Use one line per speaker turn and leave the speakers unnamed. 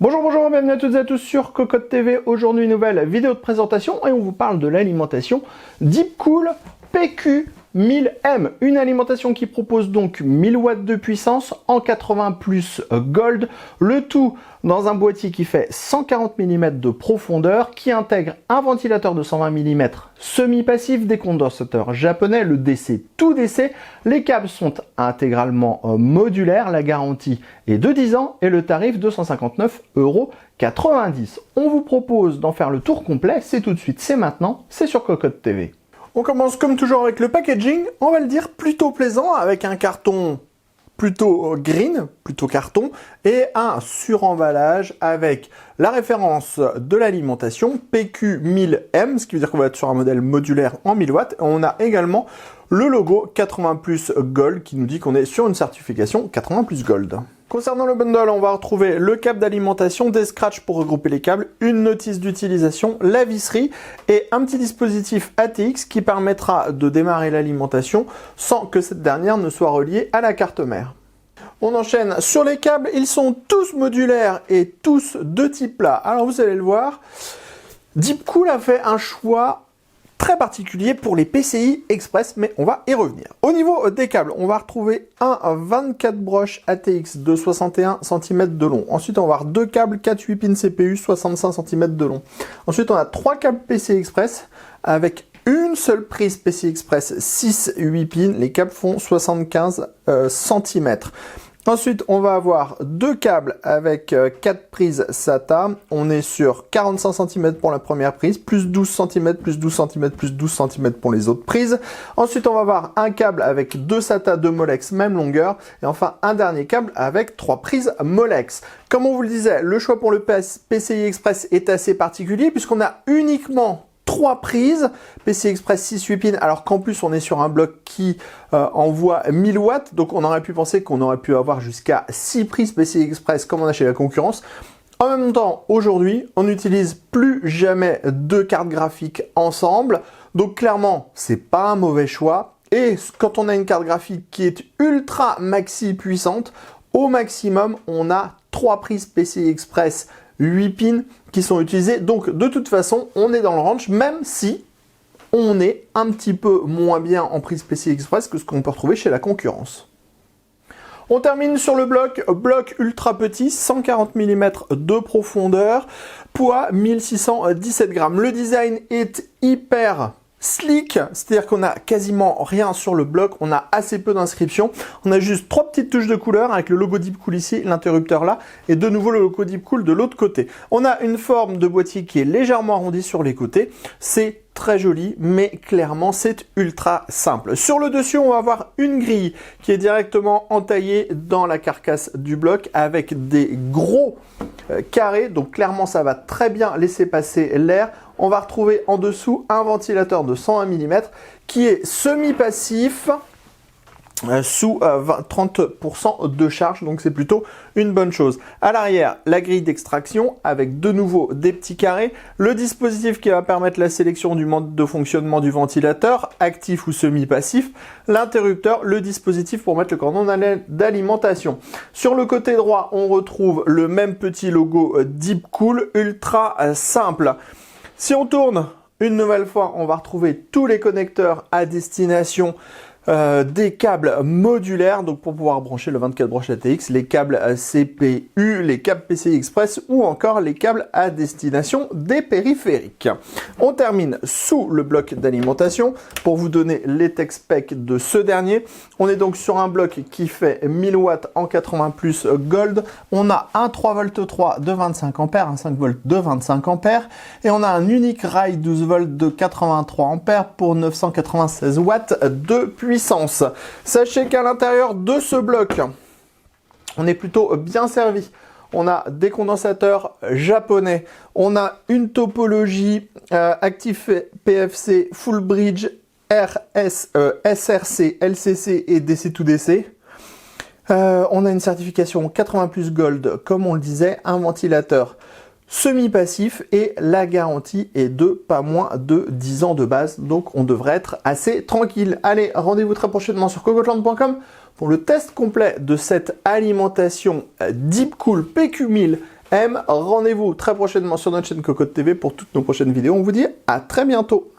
Bonjour, bienvenue à toutes et à tous sur Cocotte TV. Aujourd'hui, une nouvelle vidéo de présentation et on vous parle de l'alimentation Deepcool PQ 1000M. Une alimentation qui propose donc 1000 watts de puissance en 80 plus gold. Le tout dans un boîtier qui fait 140 mm de profondeur, qui intègre un ventilateur de 120 mm semi-passif, des condensateurs japonais, le DC tout DC. Les câbles sont intégralement modulaires, la garantie est de 10 ans et le tarif 259,90 €. On vous propose d'en faire le tour complet, c'est tout de suite, c'est maintenant, c'est sur Cocotte TV. On commence comme toujours avec le packaging, on va le dire plutôt plaisant, avec un carton plutôt green, plutôt carton, et un suremballage avec la référence de l'alimentation PQ 1000M, ce qui veut dire qu'on va être sur un modèle modulaire en 1000 watts. On a également le logo 80 plus Gold qui nous dit qu'on est sur une certification 80 plus Gold. Concernant le bundle, on va retrouver le câble d'alimentation, des scratchs pour regrouper les câbles, une notice d'utilisation, la visserie et un petit dispositif ATX qui permettra de démarrer l'alimentation sans que cette dernière ne soit reliée à la carte mère. On enchaîne sur les câbles, ils sont tous modulaires et tous de type plat. Alors vous allez le voir, Deepcool a fait un choix très particulier pour les PCI Express, mais on va y revenir. Au niveau des câbles, on va retrouver un 24 broches ATX de 61 cm de long. Ensuite, on va avoir deux câbles 4-8 pins CPU 65 cm de long. Ensuite, on a trois câbles PCI Express avec une seule prise PCI Express 6-8 pins. Les câbles font 75 cm. Ensuite, on va avoir deux câbles avec 4 prises SATA. On est sur 45 cm pour la première prise, plus 12 cm, plus 12 cm, plus 12 cm pour les autres prises. Ensuite, on va avoir un câble avec deux SATA, deux Molex, même longueur. Et enfin, un dernier câble avec 3 prises Molex. Comme on vous le disait, le choix pour le PCI Express est assez particulier puisqu'on a uniquement 3 prises PCI Express 6-8 pins, alors qu'en plus on est sur un bloc qui envoie 1000 watts, donc on aurait pu penser qu'on aurait pu avoir jusqu'à 6 prises PCI Express comme on a chez la concurrence. En même temps, aujourd'hui, on n'utilise plus jamais deux cartes graphiques ensemble, donc clairement, c'est pas un mauvais choix. Et quand on a une carte graphique qui est ultra maxi puissante, au maximum, on a 3 prises PCI Express 8 pins qui sont utilisés. Donc de toute façon, on est dans le range, même si on est un petit peu moins bien en prise PCI Express que ce qu'on peut retrouver chez la concurrence. On termine sur le bloc ultra petit, 140 mm de profondeur, poids 1617 grammes. Le design est hyper sleek, c'est-à-dire qu'on a quasiment rien sur le bloc, on a assez peu d'inscriptions, on a juste 3 petites touches de couleur avec le logo Deepcool ici, l'interrupteur là, et de nouveau le logo Deepcool de l'autre côté. On a une forme de boîtier qui est légèrement arrondie sur les côtés, c'est très joli, mais clairement c'est ultra simple. Sur le dessus, on va avoir une grille qui est directement entaillée dans la carcasse du bloc avec des gros carrés, donc clairement ça va très bien laisser passer l'air. On va retrouver en dessous un ventilateur de 120 mm qui est semi-passif sous 30% de charge, donc c'est plutôt une bonne chose. À l'arrière, la grille d'extraction avec de nouveau des petits carrés, le dispositif qui va permettre la sélection du mode de fonctionnement du ventilateur, actif ou semi-passif, l'interrupteur, le dispositif pour mettre le cordon d'alimentation. Sur le côté droit, on retrouve le même petit logo Deepcool, ultra simple. Si on tourne une nouvelle fois, on va retrouver tous les connecteurs à destination des câbles modulaires, donc pour pouvoir brancher le 24 broches ATX, les câbles CPU, les câbles PCI Express ou encore les câbles à destination des périphériques. On termine sous le bloc d'alimentation pour vous donner les tech specs de ce dernier. On est donc sur un bloc qui fait 1000 watts en 80 plus gold. On a un 3V3 de 25 ampères, un 5V de 25 ampères et on a un unique rail 12V de 83 ampères pour 996 watts de puissance. Sachez qu'à l'intérieur de ce bloc, on est plutôt bien servi. On a des condensateurs japonais, on a une topologie Active PFC, Full Bridge, SRC, LCC et DC2DC. On a une certification 80 plus Gold, comme on le disait, un ventilateur semi-passif et la garantie est de pas moins de 10 ans de base, donc on devrait être assez tranquille. Allez, rendez-vous très prochainement sur cocotland.com pour le test complet de cette alimentation Deepcool PQ1000 M. Rendez-vous très prochainement sur notre chaîne Cocotte TV pour toutes nos prochaines vidéos. On vous dit à très bientôt.